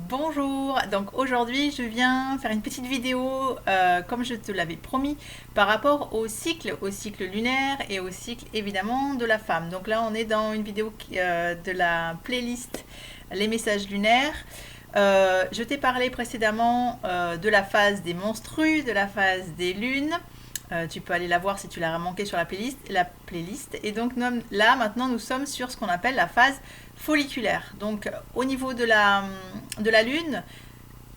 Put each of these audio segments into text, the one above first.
Bonjour, donc aujourd'hui je viens faire une petite vidéo comme je te l'avais promis par rapport au cycle lunaire et au cycle évidemment de la femme. Donc là on est dans une vidéo de la playlist Les messages lunaires. Je t'ai parlé précédemment de la phase des menstrues, de la phase des lunes. Tu peux aller la voir si tu l'as manqué sur la playlist. Et donc là, maintenant, nous sommes sur ce qu'on appelle la phase folliculaire. Donc, au niveau de la Lune,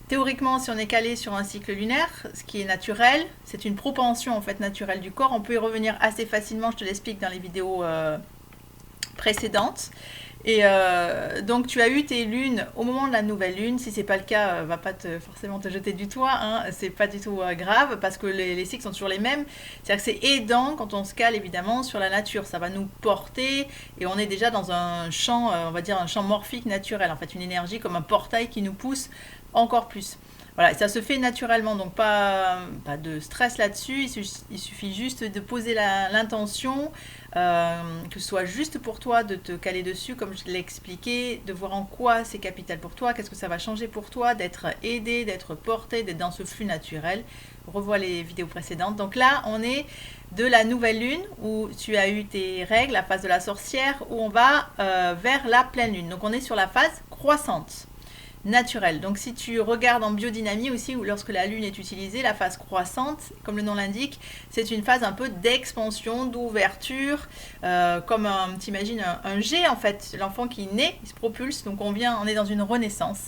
théoriquement, si on est calé sur un cycle lunaire, ce qui est naturel, c'est une propension en fait naturelle du corps. On peut y revenir assez facilement, je te l'explique dans les vidéos précédentes. Et donc tu as eu tes lunes au moment de la nouvelle lune. Si c'est pas le cas, va pas forcément te jeter du toit, hein. C'est pas du tout grave parce que les cycles sont toujours les mêmes. C'est-à-dire que c'est aidant quand on se cale évidemment sur la nature. Ça va nous porter et on est déjà dans un champ, on va dire un champ morphique naturel. En fait, une énergie comme un portail qui nous pousse encore plus. Voilà, et ça se fait naturellement, donc pas de stress là-dessus. Il suffit juste de poser l'intention, que ce soit juste pour toi de te caler dessus, comme je l'ai expliqué, de voir en quoi c'est capital pour toi, qu'est-ce que ça va changer pour toi, d'être aidé, d'être porté, d'être dans ce flux naturel. Revois les vidéos précédentes. Donc là, on est de la nouvelle lune où tu as eu tes règles, la phase de la sorcière, où on va vers la pleine lune. Donc on est sur la phase croissante. Naturel. Donc si tu regardes en biodynamie aussi, ou lorsque la lune est utilisée, la phase croissante, comme le nom l'indique, c'est une phase un peu d'expansion, d'ouverture, comme t'imagines un jet en fait, l'enfant qui naît, il se propulse, donc on est dans une renaissance.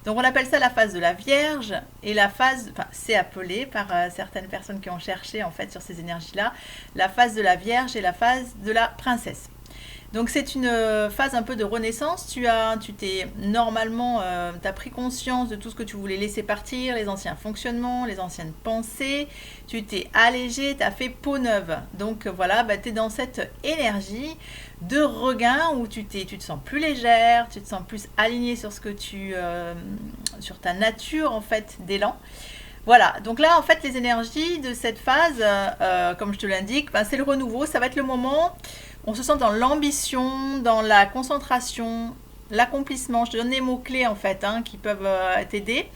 Donc on appelle ça la phase de la Vierge, et la phase, enfin c'est appelé par certaines personnes qui ont cherché en fait sur ces énergies-là, la phase de la Vierge et la phase de la princesse. Donc c'est une phase un peu de renaissance. Tu t'es normalement, t'as pris conscience de tout ce que tu voulais laisser partir, les anciens fonctionnements, les anciennes pensées. Tu t'es allégé, tu as fait peau neuve. Donc voilà, tu es dans cette énergie de regain où tu te sens plus légère, tu te sens plus aligné sur sur ta nature en fait d'élan. Voilà, donc là en fait les énergies de cette phase, comme je te l'indique, c'est le renouveau, ça va être le moment, on se sent dans l'ambition, dans la concentration, l'accomplissement. Je te donne les mots-clés en fait qui peuvent t'aider,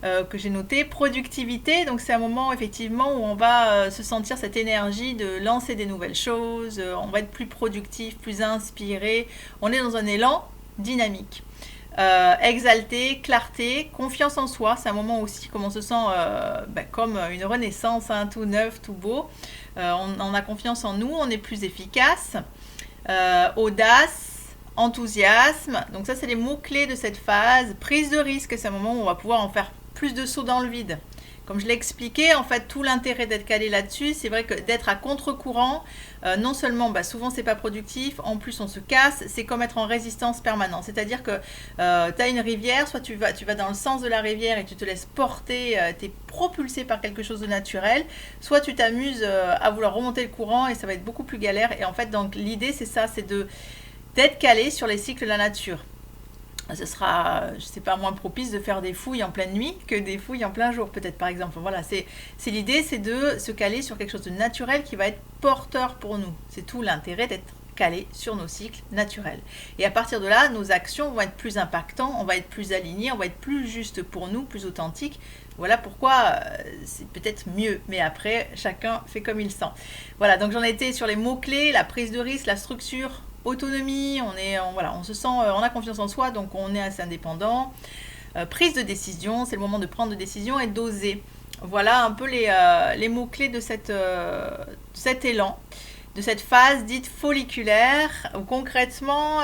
que j'ai noté. Productivité, donc c'est un moment effectivement où on va se sentir cette énergie de lancer des nouvelles choses, on va être plus productif, plus inspiré, on est dans un élan dynamique. Exalté, clarté, confiance en soi, c'est un moment aussi comme on se sent comme une renaissance, tout neuf, tout beau. On a confiance en nous, on est plus efficace. Audace, enthousiasme, donc ça c'est les mots-clés de cette phase. Prise de risque, c'est un moment où on va pouvoir en faire plus de sauts dans le vide. Comme je l'ai expliqué, en fait, tout l'intérêt d'être calé là-dessus, c'est vrai que d'être à contre-courant, non seulement, souvent c'est pas productif, en plus on se casse, c'est comme être en résistance permanente. C'est-à-dire que tu as une rivière, soit tu vas dans le sens de la rivière et tu te laisses porter, tu es propulsé par quelque chose de naturel, soit tu t'amuses à vouloir remonter le courant et ça va être beaucoup plus galère. Et en fait, donc l'idée c'est ça, c'est d'être calé sur les cycles de la nature. Ce sera, je sais pas, moins propice de faire des fouilles en pleine nuit que des fouilles en plein jour, peut-être par exemple. Voilà, c'est l'idée, c'est de se caler sur quelque chose de naturel qui va être porteur pour nous. C'est tout l'intérêt d'être calé sur nos cycles naturels. Et à partir de là, nos actions vont être plus impactantes, on va être plus alignés, on va être plus juste pour nous, plus authentique. Voilà pourquoi c'est peut-être mieux, mais après, chacun fait comme il sent. Voilà, donc j'en étais sur les mots-clés, la prise de risque, la structure, autonomie, on se sent, on a confiance en soi, donc on est assez indépendant. Prise de décision, c'est le moment de prendre des décisions et d'oser. Voilà un peu les mots-clés de cet élan, de cette phase dite folliculaire, où concrètement,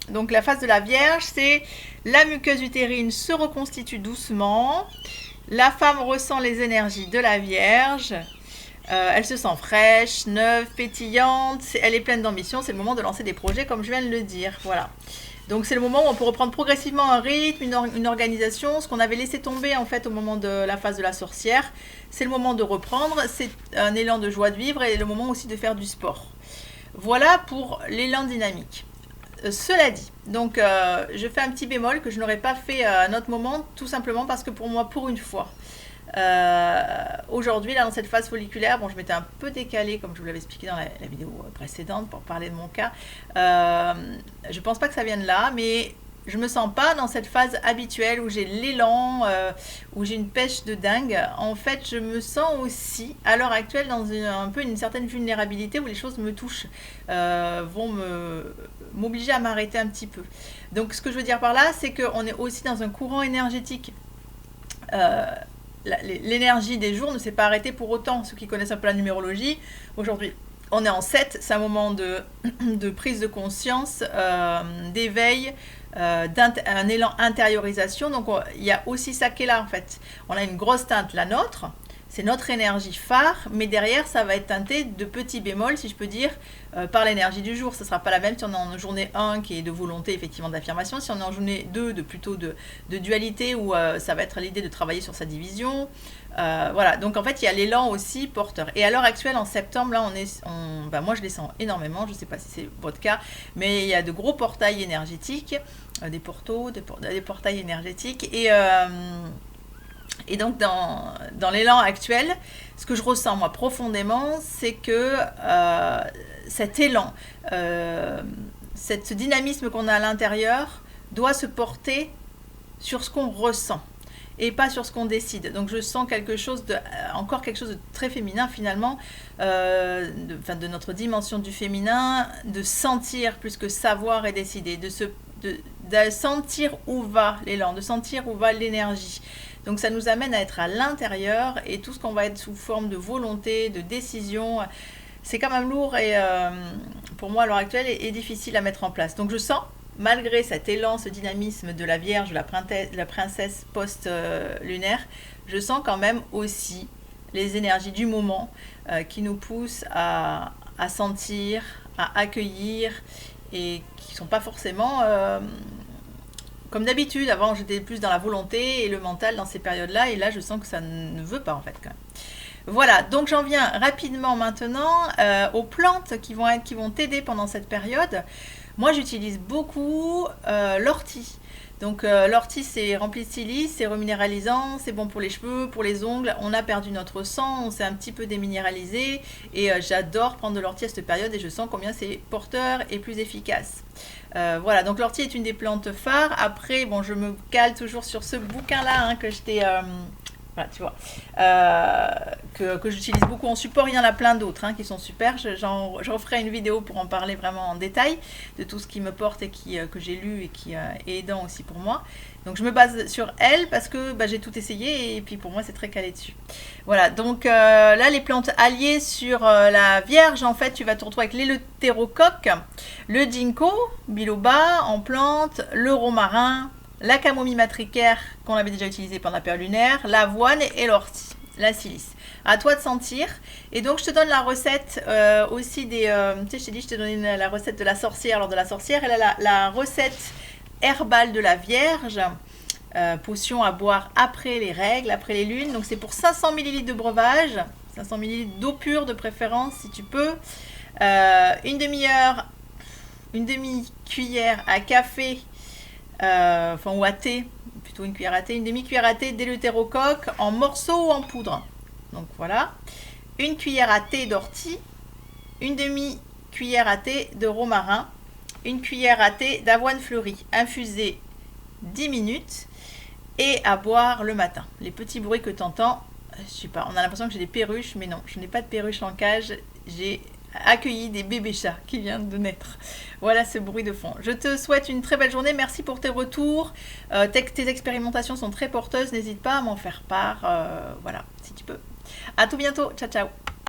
donc la phase de la Vierge, c'est la muqueuse utérine se reconstitue doucement, la femme ressent les énergies de la Vierge, elle se sent fraîche, neuve, pétillante, elle est pleine d'ambition, c'est le moment de lancer des projets comme je viens de le dire, voilà. Donc c'est le moment où on peut reprendre progressivement un rythme, une organisation, ce qu'on avait laissé tomber en fait au moment de la phase de la sorcière, c'est le moment de reprendre, c'est un élan de joie de vivre et le moment aussi de faire du sport. Voilà pour l'élan dynamique. Cela dit, donc je fais un petit bémol que je n'aurais pas fait à un autre moment, tout simplement parce que pour moi, pour une fois, aujourd'hui, là, dans cette phase folliculaire, bon, je m'étais un peu décalée, comme je vous l'avais expliqué dans la vidéo précédente, pour parler de mon cas. Je pense pas que ça vienne là, mais je me sens pas dans cette phase habituelle où j'ai l'élan, où j'ai une pêche de dingue. En fait, je me sens aussi, à l'heure actuelle, dans un peu une certaine vulnérabilité où les choses me touchent, vont m'obliger à m'arrêter un petit peu. Donc, ce que je veux dire par là, c'est qu'on est aussi dans un courant énergétique. Euh, L'énergie des jours ne s'est pas arrêtée pour autant. Ceux qui connaissent un peu la numérologie, aujourd'hui, on est en 7, c'est un moment de prise de conscience, d'éveil, un élan intériorisation. Donc il y a aussi ça qui est là en fait. On a une grosse teinte, la nôtre, c'est notre énergie phare, mais derrière ça va être teinté de petits bémols, si je peux dire, par l'énergie du jour. Ça ne sera pas la même si on est en journée 1 qui est de volonté, effectivement, d'affirmation, si on est en journée 2 plutôt de dualité où ça va être l'idée de travailler sur sa division. Voilà, donc en fait il y a l'élan aussi porteur. Et à l'heure actuelle, en septembre, là moi je les sens énormément, je ne sais pas si c'est votre cas, mais il y a de gros portails énergétiques, des portails énergétiques, et donc dans l'élan actuel, ce que je ressens moi profondément, c'est que cet élan, ce dynamisme qu'on a à l'intérieur doit se porter sur ce qu'on ressent et pas sur ce qu'on décide. Donc je sens encore quelque chose de très féminin finalement, de notre dimension du féminin, de sentir plus que savoir et décider, de sentir où va l'élan, de sentir où va l'énergie. Donc ça nous amène à être à l'intérieur, et tout ce qu'on va être sous forme de volonté, de décision, c'est quand même lourd et pour moi à l'heure actuelle est difficile à mettre en place. Donc je sens, malgré cet élan, ce dynamisme de la Vierge, de la princesse post-lunaire, je sens quand même aussi les énergies du moment qui nous poussent à sentir, à accueillir, et qui ne sont pas forcément comme d'habitude. Avant j'étais plus dans la volonté et le mental dans ces périodes-là, et là je sens que ça ne veut pas en fait quand même. Voilà, donc j'en viens rapidement maintenant aux plantes qui vont t'aider pendant cette période. Moi, j'utilise beaucoup l'ortie. Donc l'ortie, c'est rempli de silice, c'est reminéralisant, c'est bon pour les cheveux, pour les ongles. On a perdu notre sang, on s'est un petit peu déminéralisé, et j'adore prendre de l'ortie à cette période, et je sens combien c'est porteur et plus efficace. Voilà, donc l'ortie est une des plantes phares. Après, bon, je me cale toujours sur ce bouquin-là que je t'ai... voilà, tu vois, que j'utilise beaucoup en support. Il y en a plein d'autres qui sont super. J'en referai une vidéo pour en parler vraiment en détail de tout ce qui me porte et que j'ai lu et qui est aidant aussi pour moi. Donc je me base sur elle parce que j'ai tout essayé, et puis pour moi c'est très calé dessus. Voilà, donc là les plantes alliées sur la Vierge, en fait tu vas te retrouver avec l'éleutérocoque, le ginkgo biloba en plante, le romarin, la camomille matricaire qu'on avait déjà utilisée pendant la période lunaire, l'avoine et l'ortie, la silice. À toi de sentir. Et donc je te donne la recette aussi des... tu sais, je t'ai dit, je te donne la recette de la sorcière. Alors de la sorcière, elle a la recette herbale de la Vierge, potion à boire après les règles, après les lunes. Donc c'est pour 500 ml de breuvage, 500 ml d'eau pure de préférence si tu peux. Une demi-cuillère à café, ou à thé, plutôt une cuillère à thé, une demi-cuillère à thé d'éleutérocoque en morceaux ou en poudre. Donc voilà, une cuillère à thé d'ortie, une demi-cuillère à thé de romarin, une cuillère à thé d'avoine fleurie, infusée 10 minutes et à boire le matin. Les petits bruits que tu entends, je sais pas, on a l'impression que j'ai des perruches, mais non, je n'ai pas de perruches en cage, j'ai accueilli des bébés chats qui viennent de naître. Voilà ce bruit de fond. Je te souhaite une très belle journée, merci pour tes retours. Tes expérimentations sont très porteuses, n'hésite pas à m'en faire part, voilà, si tu peux. À tout bientôt, ciao ciao.